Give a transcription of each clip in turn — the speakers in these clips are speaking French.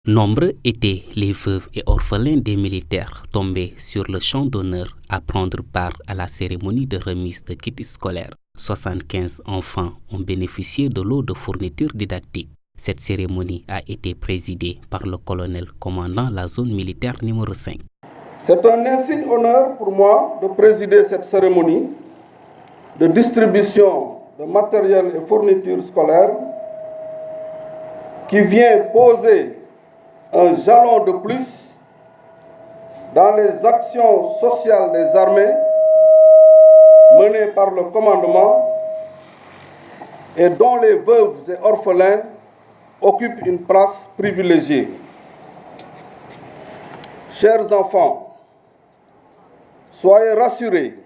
Nombreux étaient les veuves et orphelins des militaires tombés sur le champ d'honneur à prendre part à la cérémonie de remise de kits scolaires. 75 enfants ont bénéficié de lot de fournitures didactiques. Cette cérémonie a été présidée par le colonel commandant la zone militaire numéro 5. C'est un insigne honneur pour moi de présider cette cérémonie de distribution de matériel et fournitures scolaires qui vient poser un jalon de plus dans les actions sociales des armées menées par le commandement et dont les veuves et orphelins occupent une place privilégiée. Chers enfants, soyez rassurés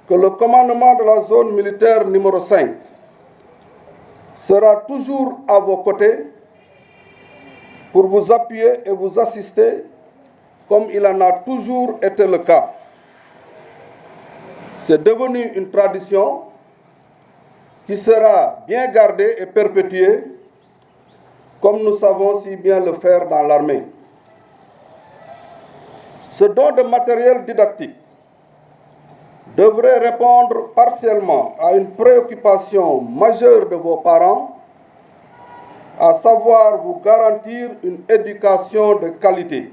que le commandement de la zone militaire numéro 5 sera toujours à vos côtés pour vous appuyer et vous assister comme il en a toujours été le cas. C'est devenu une tradition qui sera bien gardée et perpétuée comme nous savons si bien le faire dans l'armée. Ce don de matériel didactique devrait répondre partiellement à une préoccupation majeure de vos parents, à savoir vous garantir une éducation de qualité.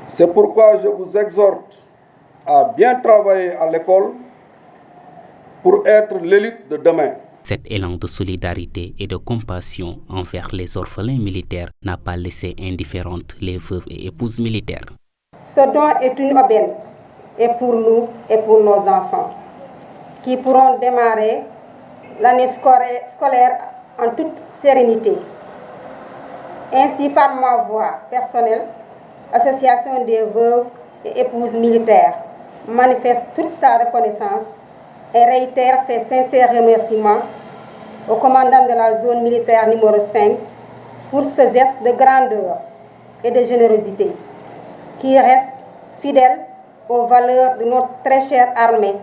C'est pourquoi je vous exhorte à bien travailler à l'école pour être l'élite de demain. Cet élan de solidarité et de compassion envers les orphelins militaires n'a pas laissé indifférentes les veuves et épouses militaires. Ce don est une aubaine, et pour nous et pour nos enfants, qui pourront démarrer l'année scolaire en toute sérénité. Ainsi, par ma voix personnelle, l'Association des veuves et épouses militaires manifeste toute sa reconnaissance et réitère ses sincères remerciements au commandant de la zone militaire numéro 5 pour ce geste de grandeur et de générosité qui reste fidèle aux valeurs de notre très chère armée,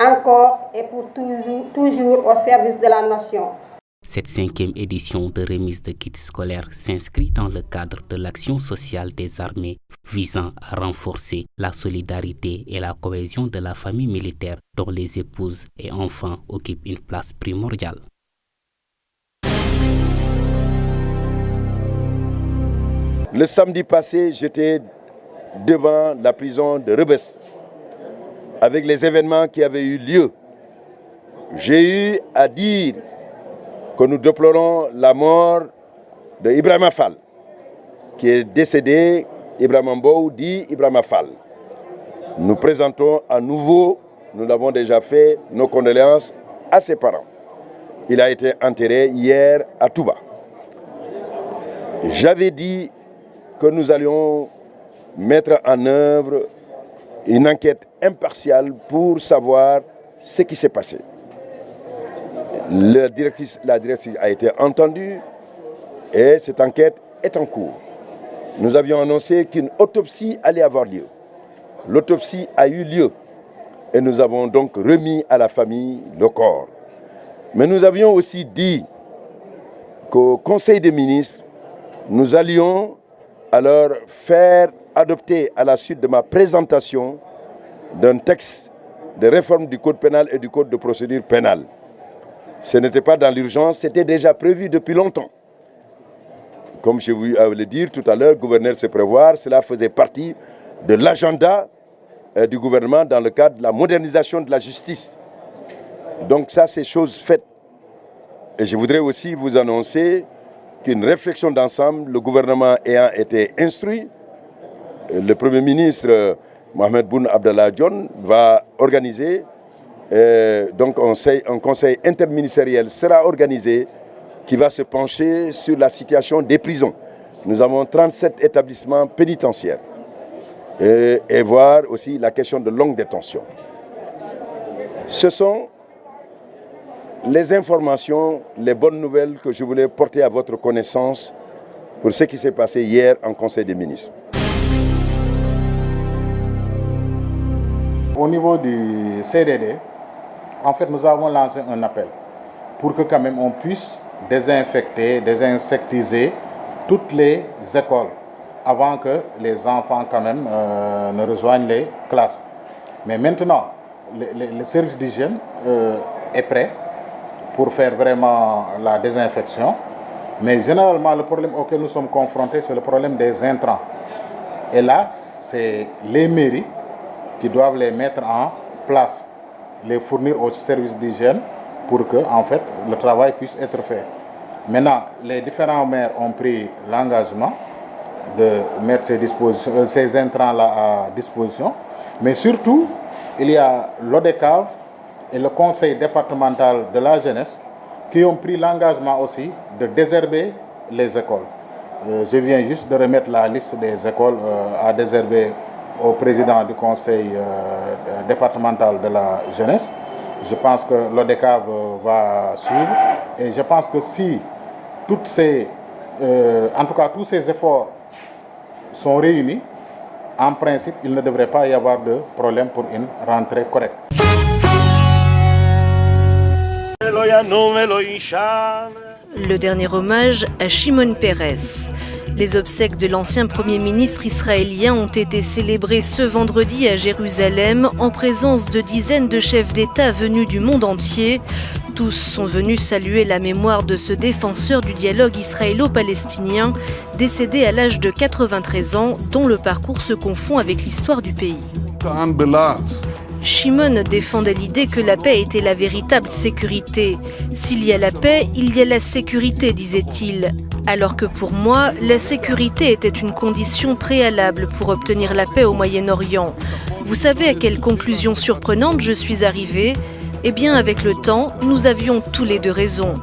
encore et pour toujours au service de la nation. Cette 5e édition de remise de kits scolaires s'inscrit dans le cadre de l'action sociale des armées visant à renforcer la solidarité et la cohésion de la famille militaire dont les épouses et enfants occupent une place primordiale. Le samedi passé, j'étais devant la prison de Rebeuss avec les événements qui avaient eu lieu. J'ai eu à dire que nous déplorons la mort de Ibrahima Fall, qui est décédé, Ibrahima Mbou dit Ibrahima Fall. Nous présentons à nouveau, nous l'avons déjà fait, nos condoléances à ses parents. Il a été enterré hier à Touba. J'avais dit que nous allions mettre en œuvre une enquête impartiale pour savoir ce qui s'est passé. La directrice a été entendue et cette enquête est en cours. Nous avions annoncé qu'une autopsie allait avoir lieu. L'autopsie a eu lieu et nous avons donc remis à la famille le corps. Mais nous avions aussi dit qu'au Conseil des ministres, nous allions alors faire adopter à la suite de ma présentation d'un texte de réforme du code pénal et du code de procédure pénale. Ce n'était pas dans l'urgence, c'était déjà prévu depuis longtemps. Comme je voulais le dire tout à l'heure, le gouverneur sait prévoir, cela faisait partie de l'agenda du gouvernement dans le cadre de la modernisation de la justice. Donc ça, c'est chose faite. Et je voudrais aussi vous annoncer qu'une réflexion d'ensemble, le gouvernement ayant été instruit, le Premier ministre Mohamed Boun Abdallah Dionne va organiser, donc un conseil interministériel sera organisé qui va se pencher sur la situation des prisons. Nous avons 37 établissements pénitentiaires et voir aussi la question de longue détention. Ce sont les informations, les bonnes nouvelles que je voulais porter à votre connaissance pour ce qui s'est passé hier en Conseil des ministres. Au niveau du CDD, en fait, nous avons lancé un appel pour que quand même on puisse désinfecter, désinsectiser toutes les écoles avant que les enfants quand même ne rejoignent les classes. Mais maintenant, le service d'hygiène est prêt pour faire vraiment la désinfection. Mais généralement, le problème auquel nous sommes confrontés, c'est le problème des intrants. Et là, c'est les mairies qui doivent les mettre en place, les fournir au service d'hygiène pour que en fait, le travail puisse être fait. Maintenant, les différents maires ont pris l'engagement de mettre ces intrants-là à disposition. Mais surtout, il y a l'ODECAV et le conseil départemental de la jeunesse qui ont pris l'engagement aussi de désherber les écoles. Je viens juste de remettre la liste des écoles à désherber au président du conseil départemental de la jeunesse. Je pense que l'ODECAV va suivre et je pense que si tous ces efforts sont réunis, en principe, il ne devrait pas y avoir de problème pour une rentrée correcte. Le dernier hommage à Shimon Peres. Les obsèques de l'ancien Premier ministre israélien ont été célébrées ce vendredi à Jérusalem en présence de dizaines de chefs d'État venus du monde entier. Tous sont venus saluer la mémoire de ce défenseur du dialogue israélo-palestinien, décédé à l'âge de 93 ans, dont le parcours se confond avec l'histoire du pays. Shimon défendait l'idée que la paix était la véritable sécurité. S'il y a la paix, il y a la sécurité, disait-il. Alors que pour moi, la sécurité était une condition préalable pour obtenir la paix au Moyen-Orient. Vous savez à quelle conclusion surprenante je suis arrivée ? Eh bien, avec le temps, nous avions tous les deux raison.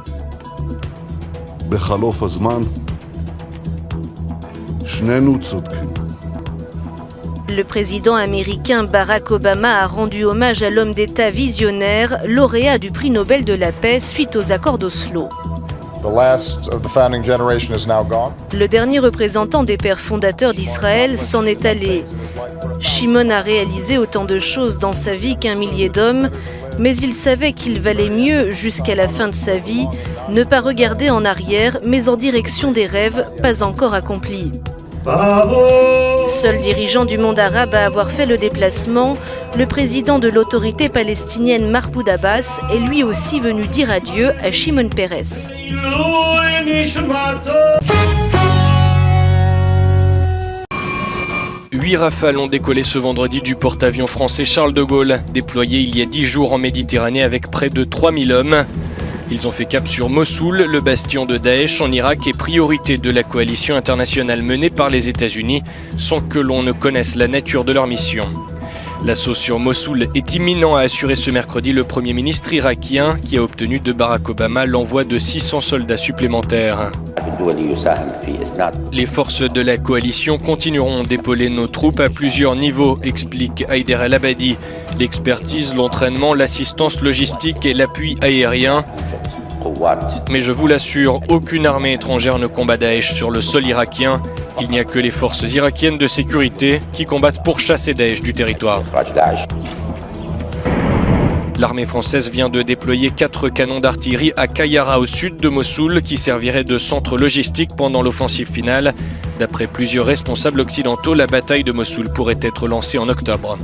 Le président américain Barack Obama a rendu hommage à l'homme d'État visionnaire, lauréat du prix Nobel de la paix suite aux accords d'Oslo. Le dernier représentant des pères fondateurs d'Israël s'en est allé. Shimon a réalisé autant de choses dans sa vie qu'un millier d'hommes, mais il savait qu'il valait mieux, jusqu'à la fin de sa vie, ne pas regarder en arrière, mais en direction des rêves pas encore accomplis. Seul dirigeant du monde arabe à avoir fait le déplacement, le président de l'autorité palestinienne Mahmoud Abbas est lui aussi venu dire adieu à Shimon Peres. 8 Rafales ont décollé ce vendredi du porte-avions français Charles de Gaulle, déployé il y a 10 jours en Méditerranée avec près de 3000 hommes. Ils ont fait cap sur Mossoul, le bastion de Daesh en Irak et priorité de la coalition internationale menée par les États-Unis, sans que l'on ne connaisse la nature de leur mission. L'assaut sur Mossoul est imminent, a assuré ce mercredi le Premier ministre irakien, qui a obtenu de Barack Obama l'envoi de 600 soldats supplémentaires. Les forces de la coalition continueront d'épauler nos troupes à plusieurs niveaux, explique Haider El-Abadi. L'expertise, l'entraînement, l'assistance logistique et l'appui aérien. Mais je vous l'assure, aucune armée étrangère ne combat Daesh sur le sol irakien. Il n'y a que les forces irakiennes de sécurité qui combattent pour chasser Daesh du territoire. L'armée française vient de déployer 4 canons d'artillerie à Kayara au sud de Mossoul qui serviraient de centre logistique pendant l'offensive finale. D'après plusieurs responsables occidentaux, la bataille de Mossoul pourrait être lancée en octobre.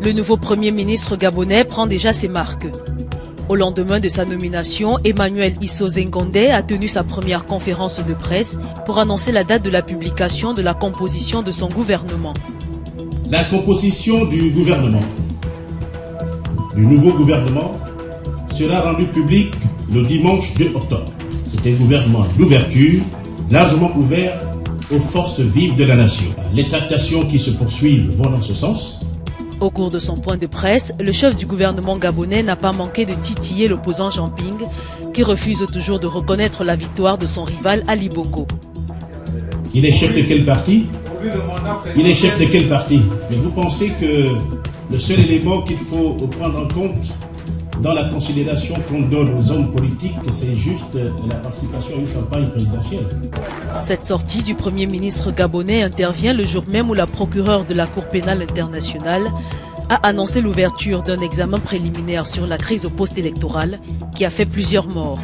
Le nouveau Premier ministre gabonais prend déjà ses marques. Au lendemain de sa nomination, Emmanuel Issozé Ngondé a tenu sa première conférence de presse pour annoncer la date de la publication de la composition de son gouvernement. La composition du gouvernement, du nouveau gouvernement, sera rendue publique le dimanche 2 octobre. C'est un gouvernement d'ouverture, largement ouvert aux forces vives de la nation. Les tractations qui se poursuivent vont dans ce sens. Au cours de son point de presse, le chef du gouvernement gabonais n'a pas manqué de titiller l'opposant Jean Ping, qui refuse toujours de reconnaître la victoire de son rival Ali Bongo. Il est chef de quel parti ? Il est chef de quel parti ? Mais vous pensez que le seul élément qu'il faut prendre en compte dans la considération qu'on donne aux hommes politiques, c'est juste la participation à une campagne présidentielle. Cette sortie du Premier ministre gabonais intervient le jour même où la procureure de la Cour pénale internationale a annoncé l'ouverture d'un examen préliminaire sur la crise post-électorale qui a fait plusieurs morts.